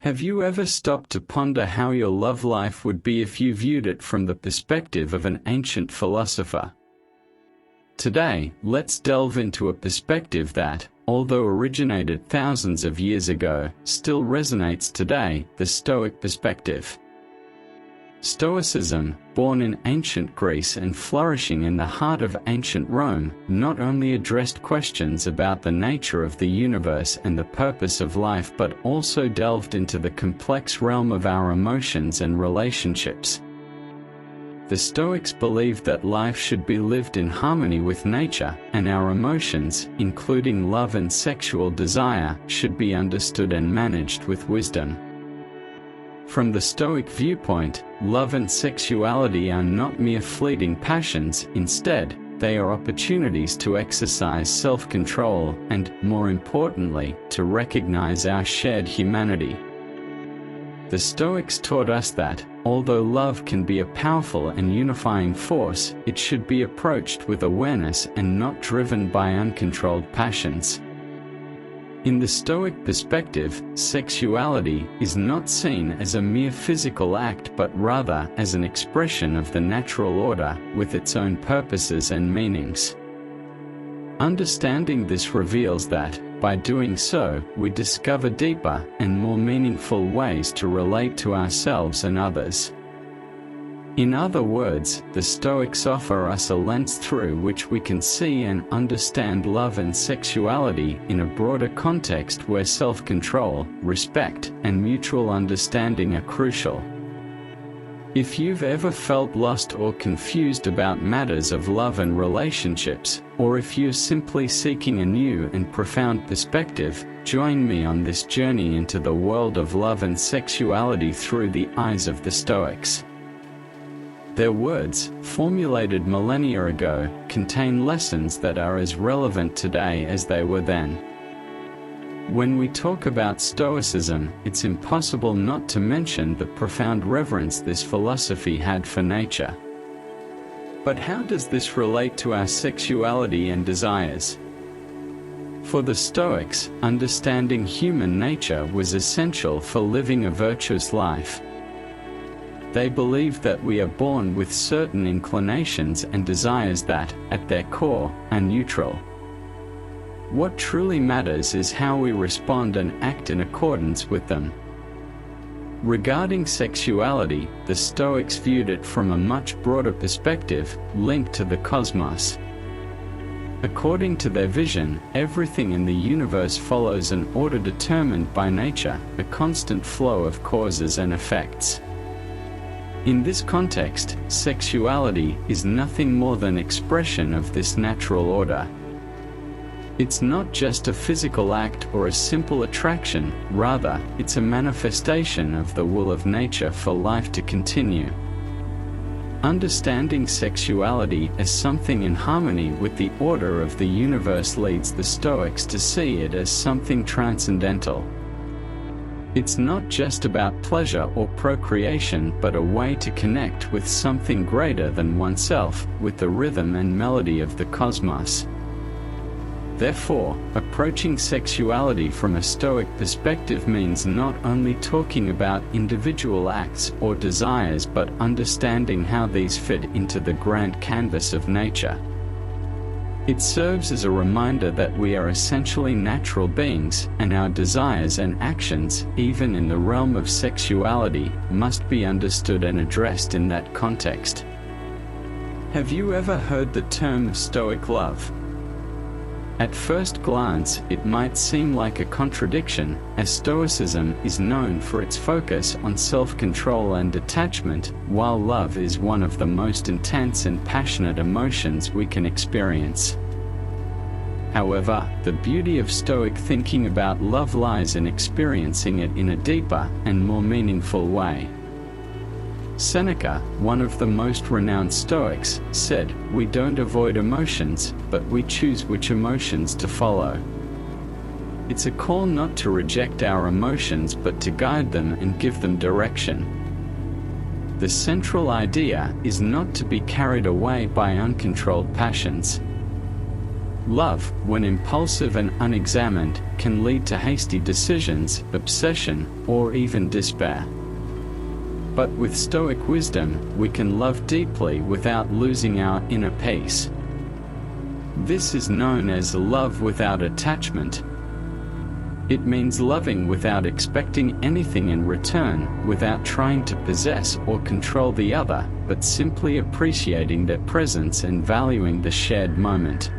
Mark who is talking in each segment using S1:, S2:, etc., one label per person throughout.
S1: Have you ever stopped to ponder how your love life would be if you viewed it from the perspective of an ancient philosopher? Today, let's delve into a perspective that, although originated thousands of years ago, still resonates today: the Stoic perspective. Stoicism, born in ancient Greece and flourishing in the heart of ancient Rome, not only addressed questions about the nature of the universe and the purpose of life but also delved into the complex realm of our emotions and relationships. The Stoics believed that life should be lived in harmony with nature, and our emotions, including love and sexual desire, should be understood and managed with wisdom. From the Stoic viewpoint, love and sexuality are not mere fleeting passions. Instead, they are opportunities to exercise self-control and, more importantly, to recognize our shared humanity. The Stoics taught us that, although love can be a powerful and unifying force, it should be approached with awareness and not driven by uncontrolled passions. In the Stoic perspective, sexuality is not seen as a mere physical act but rather as an expression of the natural order, with its own purposes and meanings. Understanding this reveals that, by doing so, we discover deeper and more meaningful ways to relate to ourselves and others. In other words, the Stoics offer us a lens through which we can see and understand love and sexuality in a broader context where self-control, respect, and mutual understanding are crucial. If you've ever felt lost or confused about matters of love and relationships, or if you're simply seeking a new and profound perspective, join me on this journey into the world of love and sexuality through the eyes of the Stoics. Their words, formulated millennia ago, contain lessons that are as relevant today as they were then. When we talk about Stoicism, it's impossible not to mention the profound reverence this philosophy had for nature. But how does this relate to our sexuality and desires? For the Stoics, understanding human nature was essential for living a virtuous life. They believed that we are born with certain inclinations and desires that, at their core, are neutral. What truly matters is how we respond and act in accordance with them. Regarding sexuality, the Stoics viewed it from a much broader perspective, linked to the cosmos. According to their vision, everything in the universe follows an order determined by nature, a constant flow of causes and effects. In this context, sexuality is nothing more than expression of this natural order. It's not just a physical act or a simple attraction, rather, it's a manifestation of the will of nature for life to continue. Understanding sexuality as something in harmony with the order of the universe leads the Stoics to see it as something transcendental. It's not just about pleasure or procreation but a way to connect with something greater than oneself, with the rhythm and melody of the cosmos. Therefore, approaching sexuality from a Stoic perspective means not only talking about individual acts or desires but understanding how these fit into the grand canvas of nature. It serves as a reminder that we are essentially natural beings, and our desires and actions, even in the realm of sexuality, must be understood and addressed in that context. Have you ever heard the term Stoic love? At first glance, it might seem like a contradiction, as Stoicism is known for its focus on self-control and detachment, while love is one of the most intense and passionate emotions we can experience. However, the beauty of Stoic thinking about love lies in experiencing it in a deeper and more meaningful way. Seneca, one of the most renowned Stoics, said, "We don't avoid emotions, but we choose which emotions to follow." It's a call not to reject our emotions but to guide them and give them direction. The central idea is not to be carried away by uncontrolled passions. Love, when impulsive and unexamined, can lead to hasty decisions, obsession, or even despair. But with Stoic wisdom, we can love deeply without losing our inner peace. This is known as love without attachment. It means loving without expecting anything in return, without trying to possess or control the other, but simply appreciating their presence and valuing the shared moment.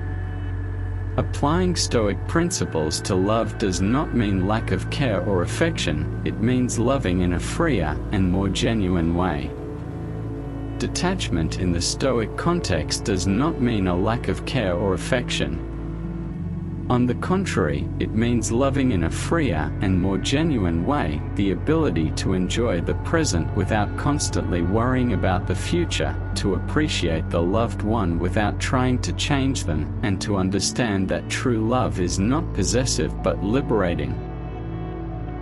S1: Applying Stoic principles to love does not mean lack of care or affection, it means loving in a freer and more genuine way. Detachment in the Stoic context does not mean a lack of care or affection. On the contrary, it means loving in a freer and more genuine way, the ability to enjoy the present without constantly worrying about the future, to appreciate the loved one without trying to change them, and to understand that true love is not possessive but liberating.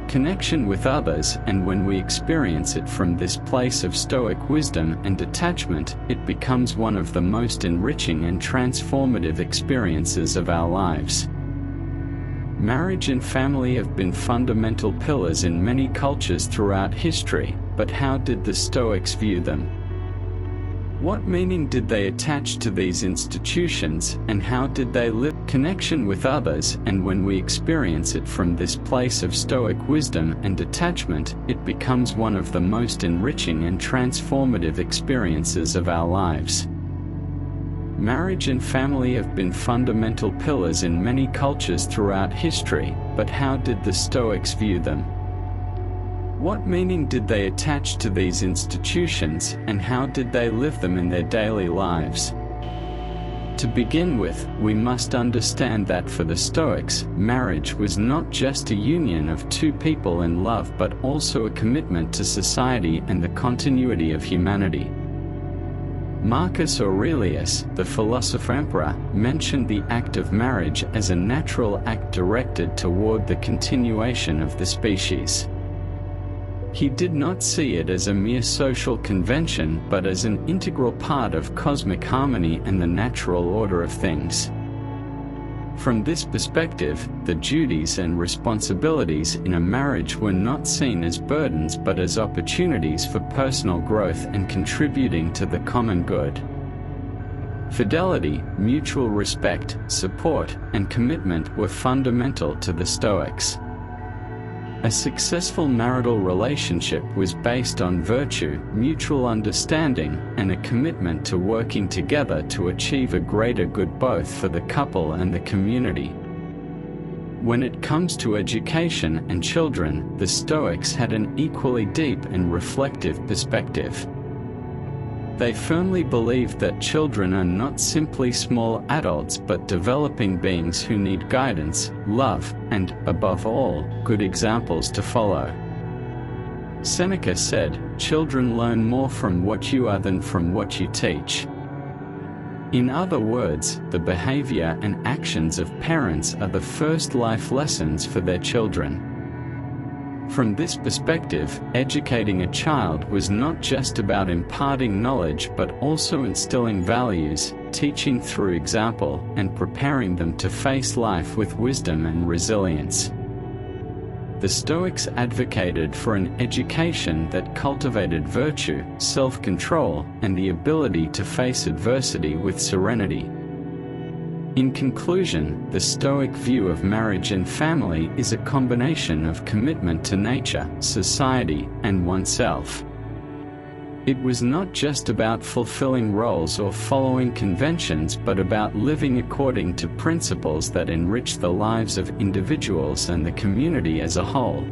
S1: Connection with others, and when we experience it from this place of Stoic wisdom and detachment, it becomes one of the most enriching and transformative experiences of our lives. Marriage and family have been fundamental pillars in many cultures throughout history, but how did the Stoics view them? What meaning did they attach to these institutions, and how did they live? Connection with others, and when we experience it from this place of Stoic wisdom and detachment, it becomes one of the most enriching and transformative experiences of our lives. Marriage and family have been fundamental pillars in many cultures throughout history, but how did the Stoics view them? What meaning did they attach to these institutions, and how did they live them in their daily lives? To begin with, we must understand that for the Stoics, marriage was not just a union of two people in love but also a commitment to society and the continuity of humanity. Marcus Aurelius, the philosopher-emperor, mentioned the act of marriage as a natural act directed toward the continuation of the species. He did not see it as a mere social convention but as an integral part of cosmic harmony and the natural order of things. From this perspective, the duties and responsibilities in a marriage were not seen as burdens but as opportunities for personal growth and contributing to the common good. Fidelity, mutual respect, support, and commitment were fundamental to the Stoics. A successful marital relationship was based on virtue, mutual understanding, and a commitment to working together to achieve a greater good both for the couple and the community. When it comes to education and children, the Stoics had an equally deep and reflective perspective. They firmly believed that children are not simply small adults but developing beings who need guidance, love, and, above all, good examples to follow. Seneca said, "Children learn more from what you are than from what you teach." In other words, the behavior and actions of parents are the first life lessons for their children. From this perspective, educating a child was not just about imparting knowledge but also instilling values, teaching through example, and preparing them to face life with wisdom and resilience. The Stoics advocated for an education that cultivated virtue, self-control, and the ability to face adversity with serenity. In conclusion, the Stoic view of marriage and family is a combination of commitment to nature, society, and oneself. It was not just about fulfilling roles or following conventions but about living according to principles that enrich the lives of individuals and the community as a whole.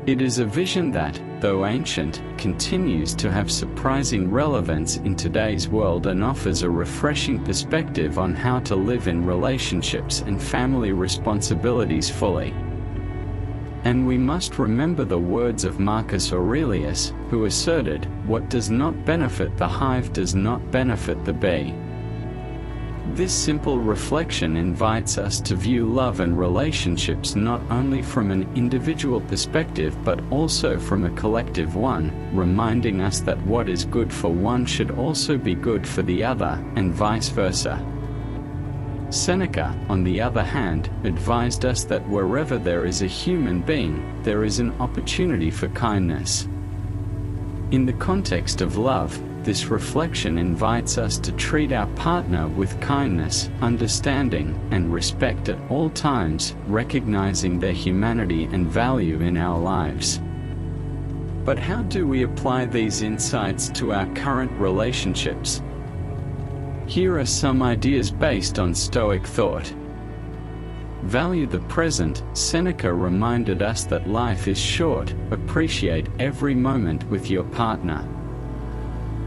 S1: It is a vision that, though ancient, continues to have surprising relevance in today's world and offers a refreshing perspective on how to live in relationships and family responsibilities fully. And we must remember the words of Marcus Aurelius, who asserted, "What does not benefit the hive does not benefit the bee." This simple reflection invites us to view love and relationships not only from an individual perspective but also from a collective one, reminding us that what is good for one should also be good for the other, and vice versa. Seneca, on the other hand, advised us that wherever there is a human being, there is an opportunity for kindness. In the context of love, this reflection invites us to treat our partner with kindness, understanding, and respect at all times, recognizing their humanity and value in our lives. But how do we apply these insights to our current relationships? Here are some ideas based on Stoic thought. Value the present. Seneca reminded us that life is short. Appreciate every moment with your partner.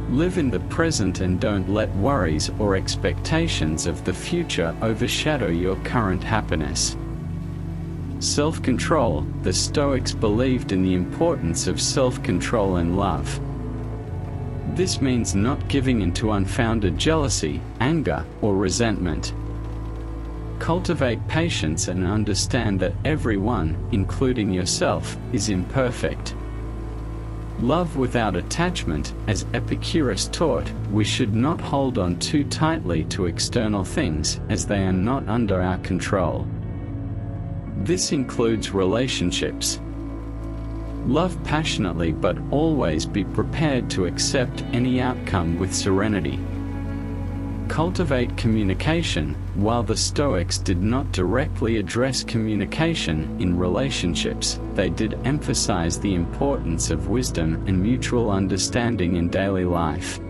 S1: Live in the present and don't let worries or expectations of the future overshadow your current happiness. Self-control. The Stoics believed in the importance of self-control in love. This means not giving into unfounded jealousy, anger, or resentment. Cultivate patience and understand that everyone, including yourself, is imperfect. Love without attachment. As Epicurus taught, we should not hold on too tightly to external things, as they are not under our control. This includes relationships. Love passionately, but always be prepared to accept any outcome with serenity. Cultivate communication. While the Stoics did not directly address communication in relationships, they did emphasize the importance of wisdom and mutual understanding in daily life.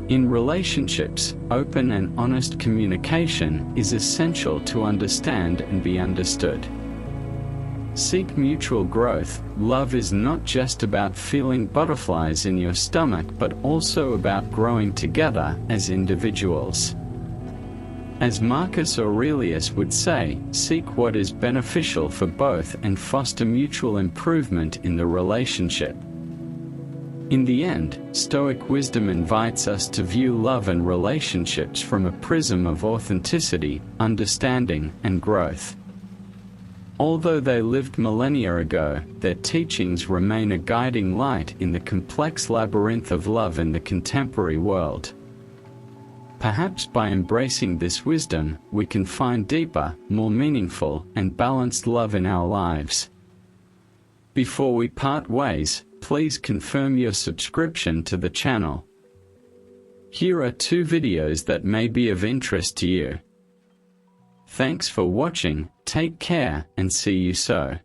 S1: In relationships, open and honest communication is essential to understand and be understood. Seek mutual growth. Love is not just about feeling butterflies in your stomach, but also about growing together as individuals. As Marcus Aurelius would say, seek what is beneficial for both and foster mutual improvement in the relationship. In the end, Stoic wisdom invites us to view love and relationships from a prism of authenticity, understanding, and growth. Although they lived millennia ago, their teachings remain a guiding light in the complex labyrinth of love in the contemporary world. Perhaps by embracing this wisdom, we can find deeper, more meaningful, and balanced love in our lives. Before we part ways, please confirm your subscription to the channel. Here are 2 videos that may be of interest to you. Thanks for watching, take care, and see you so.